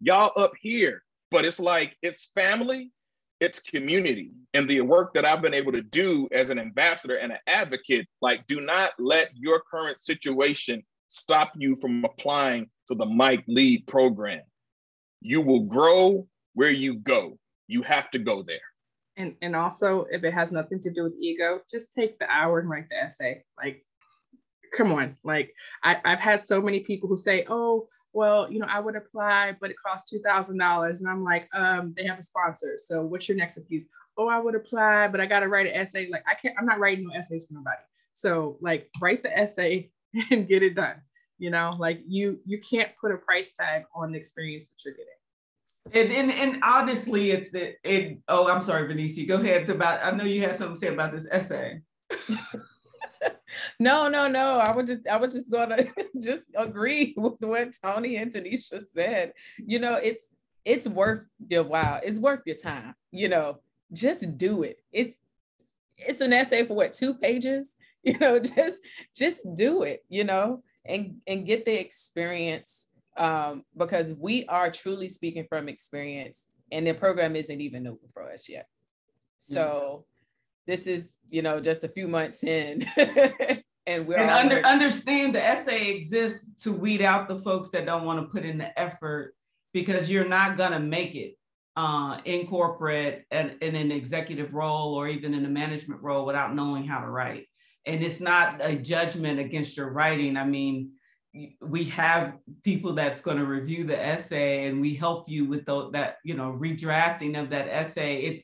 y'all up here. But it's like, it's family, it's community. And the work that I've been able to do as an ambassador and an advocate, like, do not let your current situation stop you from applying to the Mike Lead program. You will grow where you go. You have to go there. And also, if it has nothing to do with ego, just take the hour and write the essay. Like, come on. Like, I've had so many people who say, oh, well, I would apply, but it costs $2,000. And I'm like, they have a sponsor. So what's your next excuse? Oh, I would apply, but I got to write an essay. Like, I'm not writing no essays for nobody. So, like, write the essay and get it done. Like, you can't put a price tag on the experience that you're getting. And honestly, oh, I'm sorry, Fernicias, go ahead. I know you had something to say about this essay. No. I was just gonna just agree with what Tony and Tanisha said. It's worth your while. It's worth your time. Just do it. It's an essay for what, 2 pages? Just do it. And get the experience. Because we are truly speaking from experience, and the program isn't even open for us yet. So this is, just a few months in, and we're understand the essay exists to weed out the folks that don't want to put in the effort, because you're not gonna make it in corporate and in an executive role or even in a management role without knowing how to write. And it's not a judgment against your writing. I mean, we have people that's going to review the essay, and we help you with that, redrafting of that essay.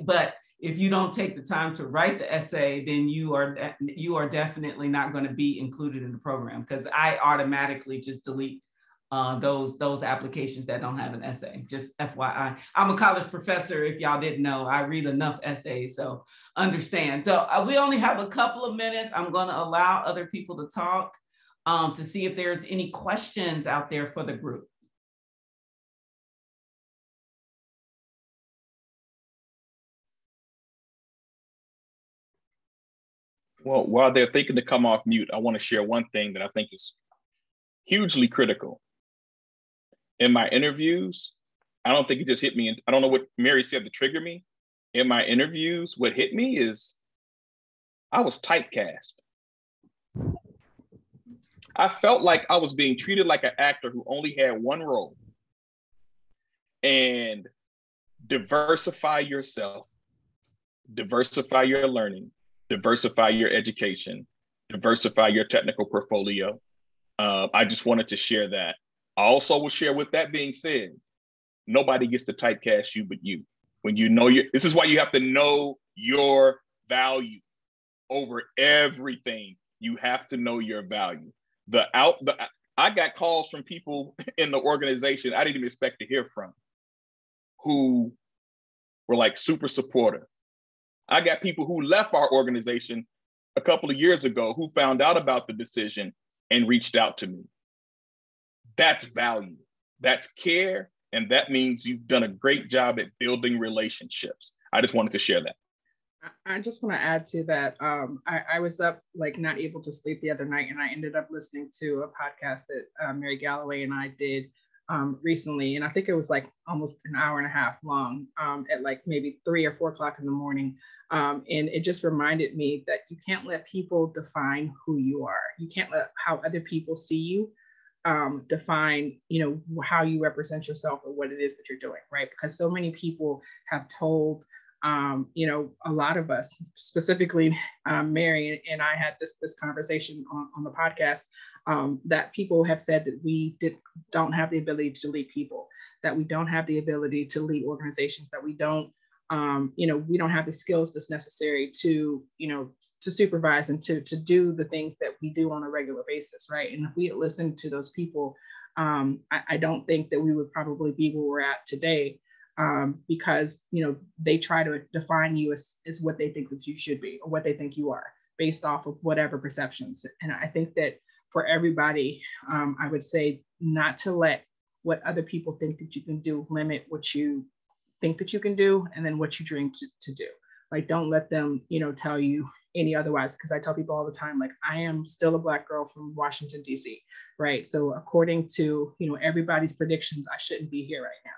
But if you don't take the time to write the essay, then you are definitely not going to be included in the program, because I automatically just delete those applications that don't have an essay. Just FYI, I'm a college professor. If y'all didn't know, I read enough essays, so understand. So we only have a couple of minutes. I'm going to allow other people to talk. To see if there's any questions out there for the group. Well, while they're thinking to come off mute, I want to share one thing that I think is hugely critical. In my interviews, I don't think it just hit me. I don't know what Mary said to trigger me. In my interviews, what hit me is I was typecast. I felt like I was being treated like an actor who only had one role. And diversify yourself, diversify your learning, diversify your education, diversify your technical portfolio. I just wanted to share that. I also will share, with that being said, nobody gets to typecast you but you. When you know this is why you have to know your value over everything. You have to know your value. I got calls from people in the organization I didn't even expect to hear from, who were like super supportive. I got people who left our organization a couple of years ago who found out about the decision and reached out to me. That's value, that's care, and that means you've done a great job at building relationships. I just wanted to share that. I just want to add to that. I was up, like, not able to sleep the other night, and I ended up listening to a podcast that Mary Galloway and I did recently, and I think it was like almost an hour and a half long at like maybe 3 or 4 o'clock in the morning. And it just reminded me that you can't let people define who you are. You can't let how other people see you define, you know, how you represent yourself or what it is that you're doing, right? Because so many people have told, you know, a lot of us, specifically Mary and I had this conversation on the podcast, that people have said that we don't have the ability to lead people, that we don't have the ability to lead organizations, that we don't, you know, we don't have the skills that's necessary to, you know, to supervise and to do the things that we do on a regular basis, right? And if we had listened to those people, I don't think that we would probably be where we're at today, because, you know, they try to define you as what they think that you should be or what they think you are based off of whatever perceptions. And I think that for everybody, I would say not to let what other people think that you can do limit what you think that you can do, and then what you dream to do. Like, don't let them, you know, tell you any otherwise. Because I tell people all the time, like, I am still a Black girl from Washington, D.C., right? So according to, you know, everybody's predictions, I shouldn't be here right now.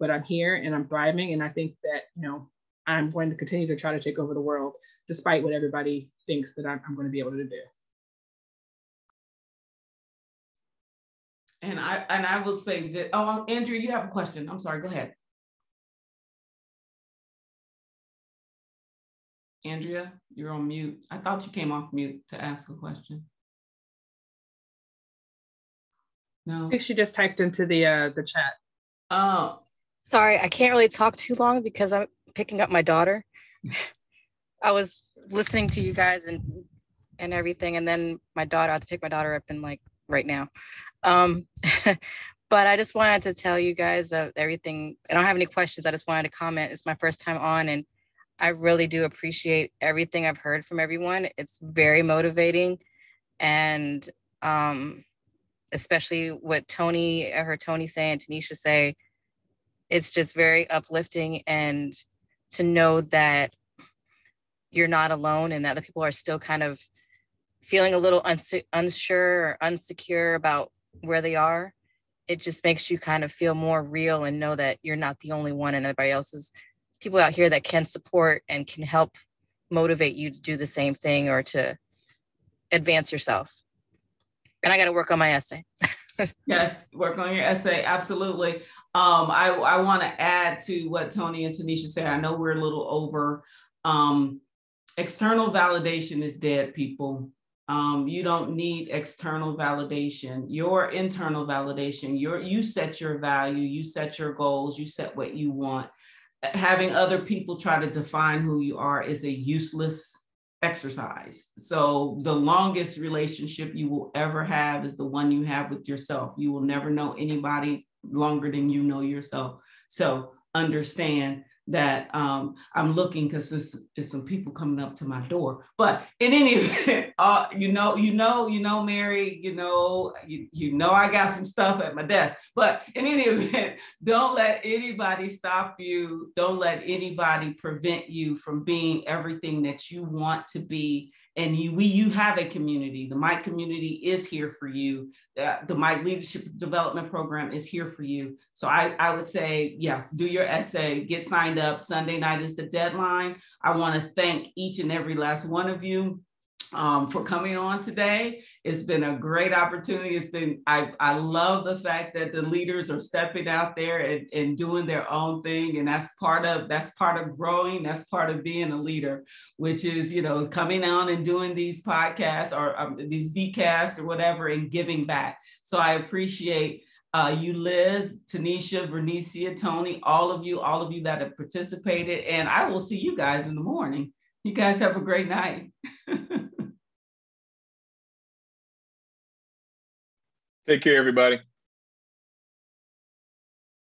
But I'm here and I'm thriving. And I think that, you know, I'm going to continue to try to take over the world, despite what everybody thinks that I'm going to be able to do. And I will say that, oh, Andrea, you have a question. I'm sorry, go ahead. Andrea, you're on mute. I thought you came off mute to ask a question. No. I think she just typed into the chat. Oh. Sorry, I can't really talk too long because I'm picking up my daughter. I was listening to you guys and everything, and then my daughter, I have to pick my daughter up in like right now. But I just wanted to tell you guys everything. I don't have any questions. I just wanted to comment. It's my first time on, and I really do appreciate everything I've heard from everyone. It's very motivating, and especially what I heard Tony say and Tennisha say, it's just very uplifting, and to know that you're not alone and that the people are still kind of feeling a little unsure or insecure about where they are. It just makes you kind of feel more real and know that you're not the only one, and everybody else is people out here that can support and can help motivate you to do the same thing or to advance yourself. And I got to work on my essay. Yes, work on your essay. Absolutely. I want to add to what Tony and Tennisha said. I know we're a little over. External validation is dead, people. You don't need external validation. Your internal validation, you set your value, you set your goals, you set what you want. Having other people try to define who you are is a useless exercise. So the longest relationship you will ever have is the one you have with yourself. You will never know anybody longer than you know yourself. So understand that I'm looking because there's some people coming up to my door. But in any event, you know, Mary, you know, I got some stuff at my desk. But in any event, don't let anybody stop you. Don't let anybody prevent you from being everything that you want to be. And you have a community. The Mike community is here for you. The Mike Leadership Development Program is here for you. So I would say, yes, do your essay, get signed up. Sunday night is the deadline. I want to thank each and every last one of you for coming on today. It's been a great opportunity. I love the fact that the leaders are stepping out there and doing their own thing. And that's part of growing. That's part of being a leader, which is, you know, coming on and doing these podcasts or these Vcasts or whatever and giving back. So I appreciate you, Liz, Tanisha, Fernicias, Tony, all of you that have participated. And I will see you guys in the morning. You guys have a great night. Take care, everybody.